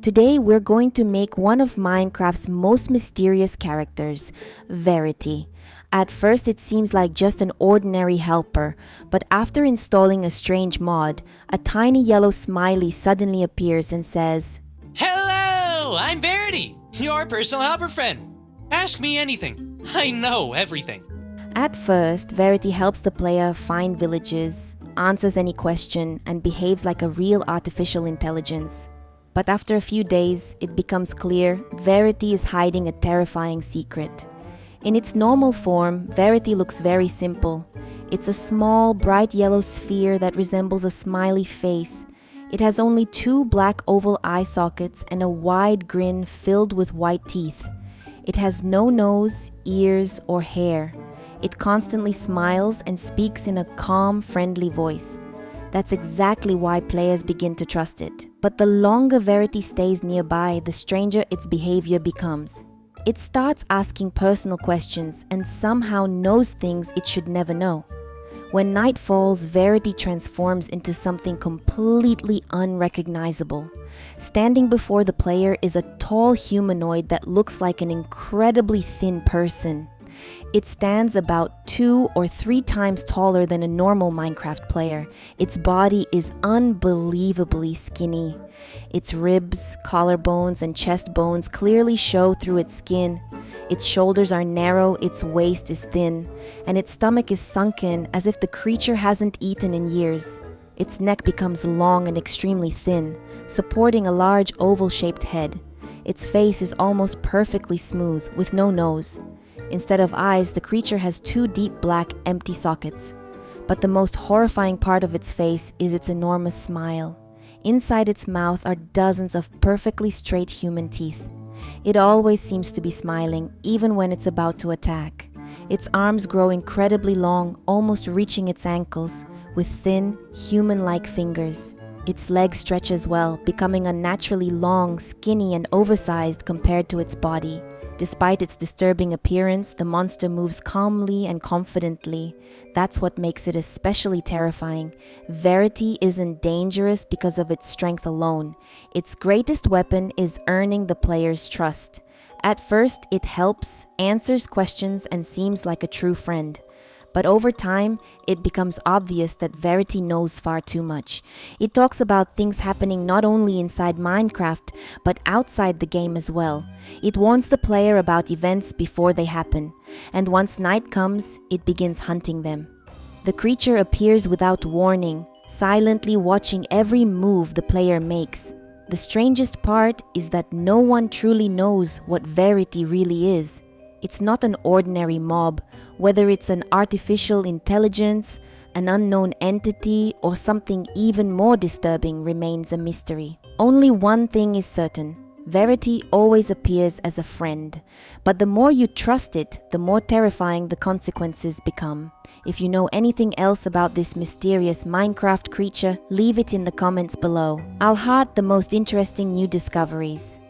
Today we're going to make one of Minecraft's most mysterious characters, Verity. At first it seems like just an ordinary helper, but after installing a strange mod, a tiny yellow smiley suddenly appears and says, Hello, I'm Verity, your personal helper friend. Ask me anything. I know everything. At first, Verity helps the player find villages, answers any question, and behaves like a real artificial intelligence. But after a few days, it becomes clear Verity is hiding a terrifying secret. In its normal form, Verity looks very simple. It's a small, bright yellow sphere that resembles a smiley face. It has only 2 black oval eye sockets and a wide grin filled with white teeth. It has no nose, ears, or hair. It constantly smiles and speaks in a calm, friendly voice. That's exactly why players begin to trust it. But the longer Verity stays nearby, the stranger its behavior becomes. It starts asking personal questions and somehow knows things it should never know. When night falls, Verity transforms into something completely unrecognizable. Standing before the player is a tall humanoid that looks like an incredibly thin person. It stands about 2 or 3 times taller than a normal Minecraft player. Its body is unbelievably skinny. Its ribs, collarbones, and chest bones clearly show through its skin. Its shoulders are narrow, its waist is thin, and its stomach is sunken as if the creature hasn't eaten in years. Its neck becomes long and extremely thin, supporting a large oval-shaped head. Its face is almost perfectly smooth, with no nose. Instead of eyes, the creature has 2 deep black empty sockets. But the most horrifying part of its face is its enormous smile. Inside its mouth are dozens of perfectly straight human teeth. It always seems to be smiling, even when it's about to attack. Its arms grow incredibly long, almost reaching its ankles, with thin, human-like fingers. Its legs stretch as well, becoming unnaturally long, skinny, and oversized compared to its body. Despite its disturbing appearance, the monster moves calmly and confidently. That's what makes it especially terrifying. Verity isn't dangerous because of its strength alone. Its greatest weapon is earning the player's trust. At first, it helps, answers questions, and seems like a true friend. But over time, it becomes obvious that Verity knows far too much. It talks about things happening not only inside Minecraft, but outside the game as well. It warns the player about events before they happen, and once night comes, it begins hunting them. The creature appears without warning, silently watching every move the player makes. The strangest part is that no one truly knows what Verity really is. It's not an ordinary mob, whether it's an artificial intelligence, an unknown entity, or something even more disturbing remains a mystery. Only one thing is certain. Verity always appears as a friend, but the more you trust it, the more terrifying the consequences become. If you know anything else about this mysterious Minecraft creature, leave it in the comments below. I'll heart the most interesting new discoveries.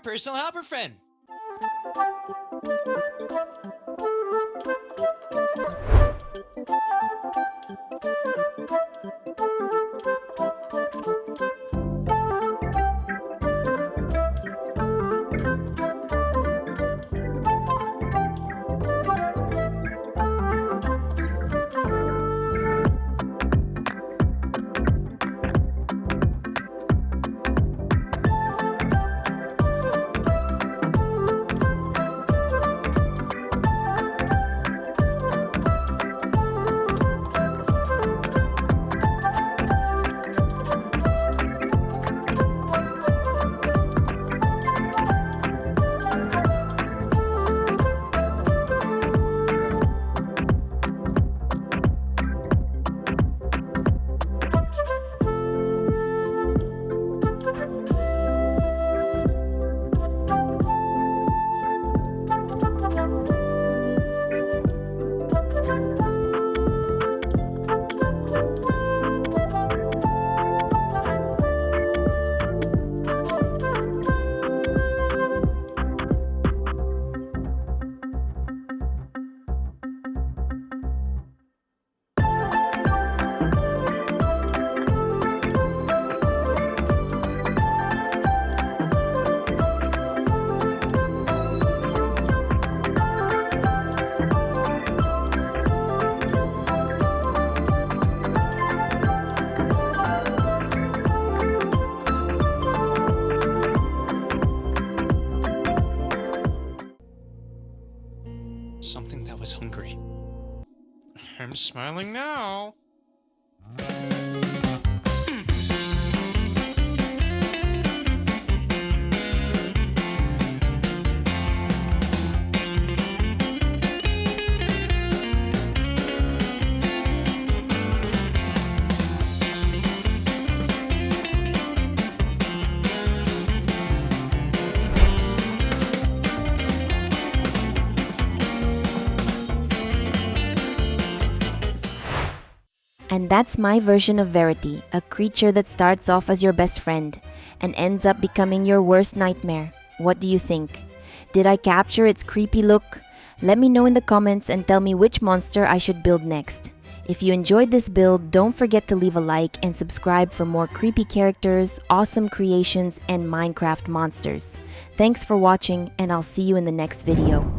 personal helper friend. Something that was hungry. I'm smiling now. And that's my version of Verity, a creature that starts off as your best friend and ends up becoming your worst nightmare. What do you think? Did I capture its creepy look? Let me know in the comments and tell me which monster I should build next. If you enjoyed this build, don't forget to leave a like and subscribe for more creepy characters, awesome creations, and Minecraft monsters. Thanks for watching, and I'll see you in the next video.